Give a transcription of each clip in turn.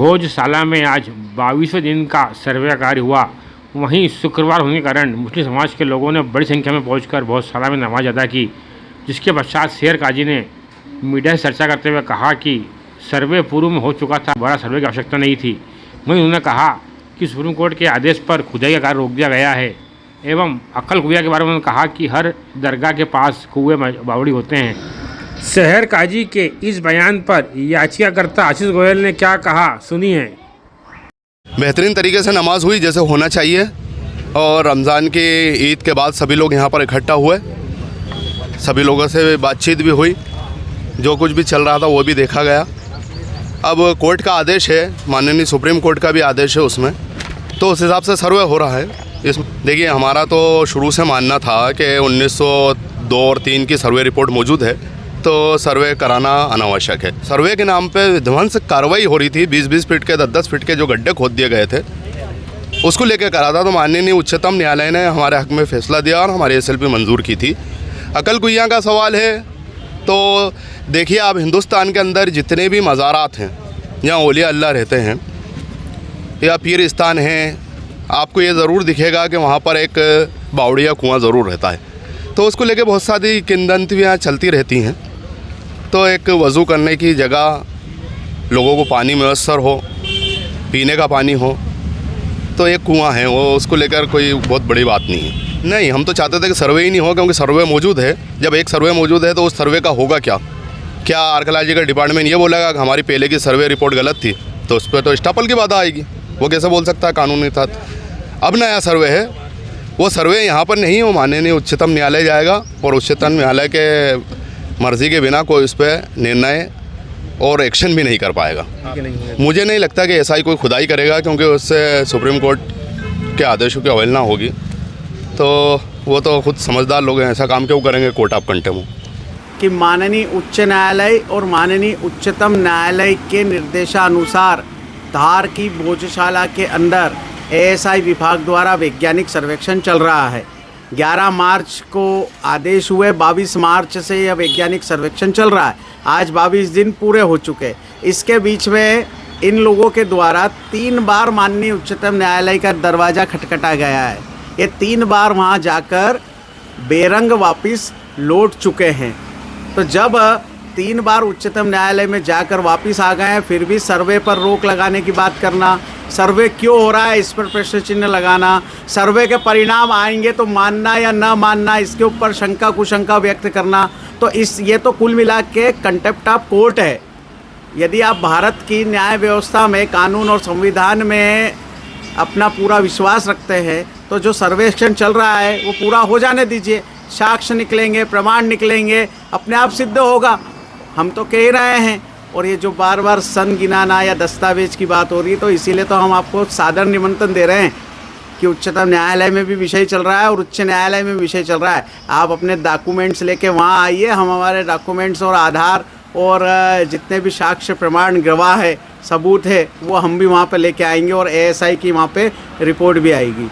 भोजशाला में आज 22वें दिन का सर्वे कार्य हुआ। वहीं शुक्रवार होने के कारण मुस्लिम समाज के लोगों ने बड़ी संख्या में पहुंचकर भोजशाला में नमाज अदा की, जिसके पश्चात शेर काजी ने मीडिया से चर्चा करते हुए कहा कि सर्वे पूर्व में हो चुका था, बड़ा सर्वे की आवश्यकता नहीं थी। वहीं उन्होंने कहा कि सुप्रीम कोर्ट के आदेश पर खुदाई का कार्य रोक दिया गया है एवं अक्कल कुइया के बारे में उन्होंने कहा कि हर दरगाह के पास कुएं बावड़ी होते हैं। शहर काजी के इस बयान पर याचिकाकर्ता आशीष गोयल ने क्या कहा, सुनिए। बेहतरीन तरीके से नमाज हुई जैसे होना चाहिए और रमज़ान की ईद के बाद सभी लोग यहाँ पर इकट्ठा हुए, सभी लोगों से बातचीत भी हुई, जो कुछ भी चल रहा था वो भी देखा गया। अब कोर्ट का आदेश है, माननीय सुप्रीम कोर्ट का भी आदेश है उसमें, तो उस हिसाब से सर्वे हो रहा है। देखिए, हमारा तो शुरू से मानना था कि 1902 और 3 की सर्वे रिपोर्ट मौजूद है, तो सर्वे कराना अनावश्यक है। सर्वे के नाम पे विध्वंस कार्रवाई हो रही थी, 20-20 फीट के 10-10 फीट के जो गड्ढे खोद दिए गए थे, उसको लेकर करा था। तो माननीय उच्चतम न्यायालय ने हमारे हक में फैसला दिया और हमारी SLP मंजूर की थी। अकल कुइयाँ का सवाल है तो देखिए, आप हिंदुस्तान के अंदर जितने भी मज़ारात हैं जहाँ औलिया अल्लाह रहते हैं या पीरिस्तान हैं, आपको ये ज़रूर दिखेगा कि वहाँ पर एक बावड़ी या कुआँ ज़रूर रहता है। तो उसको लेके बहुत सारी किंवदंतियाँ चलती रहती हैं। तो एक वज़ू करने की जगह, लोगों को पानी मैसर हो, पीने का पानी हो, तो एक कुआँ है वो, उसको लेकर कोई बहुत बड़ी बात नहीं है। नहीं, हम तो चाहते थे कि सर्वे ही नहीं हो, क्योंकि सर्वे मौजूद है। जब एक सर्वे मौजूद है तो उस सर्वे का होगा क्या? क्या आर्कियोलॉजिकल डिपार्टमेंट ये बोलेगा कि हमारी पहले की सर्वे रिपोर्ट गलत थी, तो उस पर तो स्टापल की बात आएगी। वो कैसे बोल सकता है कानूनी था? अब नया सर्वे है, वो सर्वे यहाँ पर नहीं, वो माननीय उच्चतम न्यायालय जाएगा और उच्चतम न्यायालय के मर्ज़ी के बिना कोई उस पर निर्णय और एक्शन भी नहीं कर पाएगा। मुझे नहीं लगता कि ऐसा ही कोई खुदाई करेगा, क्योंकि उससे सुप्रीम कोर्ट के आदेशों की अवहेलना होगी। तो वो तो खुद समझदार लोग हैं, ऐसा काम क्यों करेंगे कोर्ट ऑफ कंटेम्प्ट कि माननीय उच्च न्यायालय और माननीय उच्चतम न्यायालय के निर्देशानुसार धार की भोजशाला के अंदर ASI विभाग द्वारा वैज्ञानिक सर्वेक्षण चल रहा है। 11 मार्च को आदेश हुए, 22 मार्च से यह वैज्ञानिक सर्वेक्षण चल रहा है। आज 22 दिन पूरे हो चुके। इसके बीच में इन लोगों के द्वारा 3 बार माननीय उच्चतम न्यायालय का दरवाज़ा खटखटा गया है। ये 3 बार वहाँ जाकर बेरंग वापस लौट चुके हैं। तो जब 3 बार उच्चतम न्यायालय में जाकर वापस आ गए हैं, फिर भी सर्वे पर रोक लगाने की बात करना, सर्वे क्यों हो रहा है इस पर प्रश्न चिन्ह लगाना, सर्वे के परिणाम आएंगे तो मानना या न मानना, इसके ऊपर शंका कुशंका व्यक्त करना, तो ये तो कुल मिला के कंटेम्प्ट ऑफ कोर्ट है। यदि आप भारत की न्याय व्यवस्था में, कानून और संविधान में अपना पूरा विश्वास रखते हैं, तो जो सर्वेक्षण चल रहा है वो पूरा हो जाने दीजिए। साक्ष्य निकलेंगे, प्रमाण निकलेंगे, अपने आप सिद्ध होगा। हम तो कह रहे हैं, और ये जो बार बार सन गिनाना या दस्तावेज की बात हो रही है, तो इसीलिए तो हम आपको सादर निमंत्रण दे रहे हैं कि उच्चतम न्यायालय में भी विषय चल रहा है और उच्च न्यायालय में विषय चल रहा है। आप अपने डॉक्यूमेंट्स लेके वहाँ आइए, हम हमारे डॉक्यूमेंट्स और आधार और जितने भी साक्ष्य प्रमाण गवाह है, सबूत है, वो हम भी वहाँ पे लेके आएंगे और ASI की वहाँ पे रिपोर्ट भी आएगी।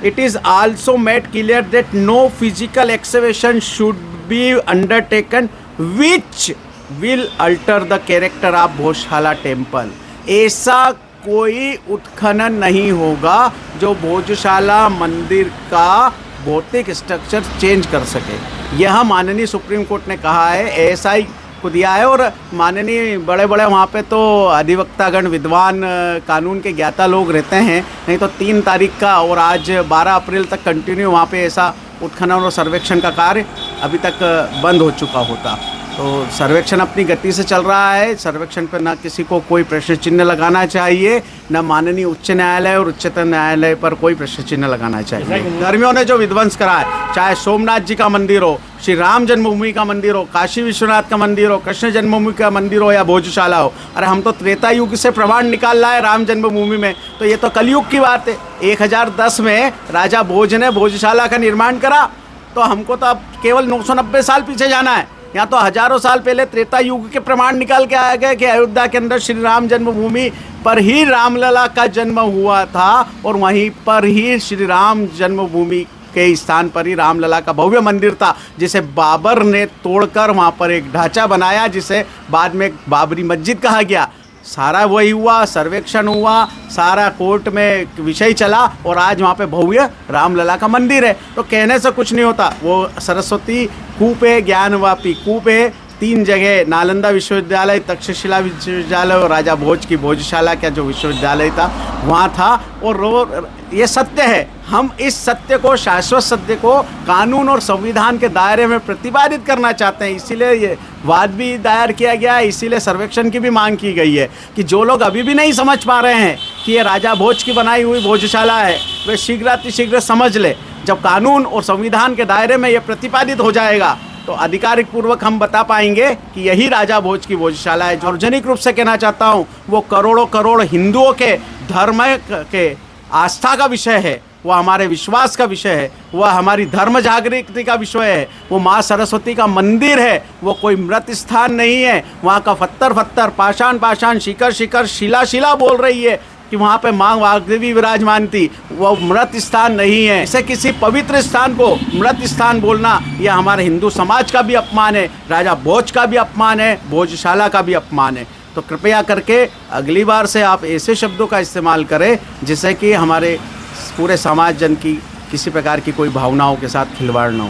It is also made clear that no physical excavation should be undertaken which will alter the character of Bhojshala temple. ऐसा कोई उत्खनन नहीं होगा जो भोजशाला मंदिर का भौतिक स्ट्रक्चर चेंज कर सके। यह माननीय सुप्रीम कोर्ट ने कहा है, ASI को दिया है। और माननीय बड़े बड़े वहाँ पे तो अधिवक्तागण, विद्वान, कानून के ज्ञाता लोग रहते हैं, नहीं तो 3 तारीख का और आज 12 अप्रैल तक कंटिन्यू वहाँ पे ऐसा उत्खनन और सर्वेक्षण का कार्य अभी तक बंद हो चुका होता। तो सर्वेक्षण अपनी गति से चल रहा है। सर्वेक्षण पर न किसी को कोई प्रश्न चिन्ह लगाना चाहिए, न माननीय उच्च न्यायालय और उच्चतम न्यायालय पर कोई प्रश्न चिन्ह लगाना चाहिए। धर्मियों ने जो विध्वंस करा है, चाहे सोमनाथ जी का मंदिर हो, श्री राम जन्मभूमि का मंदिर हो, काशी विश्वनाथ का मंदिर हो, कृष्ण जन्मभूमि का मंदिर हो या भोजशाला हो, अरे हम तो त्रेता युग से प्रमाण निकाल रहा है राम जन्मभूमि में, तो ये तो कलयुग की बात है। 1010 में राजा भोज ने भोजशाला का निर्माण करा, तो हमको तो अब केवल 990 साल पीछे जाना है। यहाँ तो हजारों साल पहले त्रेता युग के प्रमाण निकाल के आया गए कि अयोध्या के अंदर श्री राम जन्मभूमि पर ही रामलला का जन्म हुआ था और वहीं पर ही श्री राम जन्मभूमि के स्थान पर ही रामलला का भव्य मंदिर था, जिसे बाबर ने तोड़कर वहाँ पर एक ढांचा बनाया, जिसे बाद में बाबरी मस्जिद कहा गया। सारा वही हुआ, सर्वेक्षण हुआ, सारा कोर्ट में विषय चला और आज वहाँ पे भव्य रामलला का मंदिर है। तो कहने से कुछ नहीं होता। वो सरस्वती कूप है, ज्ञानवापी कूप है, 3 जगह, नालंदा विश्वविद्यालय, तक्षशिला विश्वविद्यालय और राजा भोज की भोजशाला का जो विश्वविद्यालय था वहाँ था। और ये सत्य है। हम इस सत्य को, शाश्वत सत्य को कानून और संविधान के दायरे में प्रतिपादित करना चाहते हैं। इसीलिए ये वाद भी दायर किया गया है, इसीलिए सर्वेक्षण की भी मांग की गई है कि जो लोग अभी भी नहीं समझ पा रहे हैं कि ये राजा भोज की बनाई हुई भोजशाला है, वे शीघ्रातिशीघ्र समझ ले। जब कानून और संविधान के दायरे में ये प्रतिपादित हो जाएगा तो आधिकारिक पूर्वक हम बता पाएंगे कि यही राजा भोज की भोजशाला है। सार्वजनिक रूप से कहना चाहता हूँ, वो करोड़ों करोड़ हिंदुओं के धर्म के आस्था का विषय है, वो हमारे विश्वास का विषय है, वह हमारी धर्म जागृति का विषय है। वो माँ सरस्वती का मंदिर है, वो कोई मृत स्थान नहीं है। वहाँ का पत्थर पत्थर, पाषाण पाषाण, शिखर शिखर, शिला शिला बोल रही है कि वहाँ पे माँ वाग्देवी विराजमान थी। वो मृत स्थान नहीं है। इसे किसी पवित्र स्थान को मृत स्थान बोलना यह हमारे हिंदू समाज का भी अपमान है, राजा भोज का भी अपमान है, भोजशाला का भी अपमान है। तो कृपया करके अगली बार से आप ऐसे शब्दों का इस्तेमाल करें जिससे कि हमारे पूरे समाज जन की किसी प्रकार की कोई भावनाओं के साथ खिलवाड़ न हो।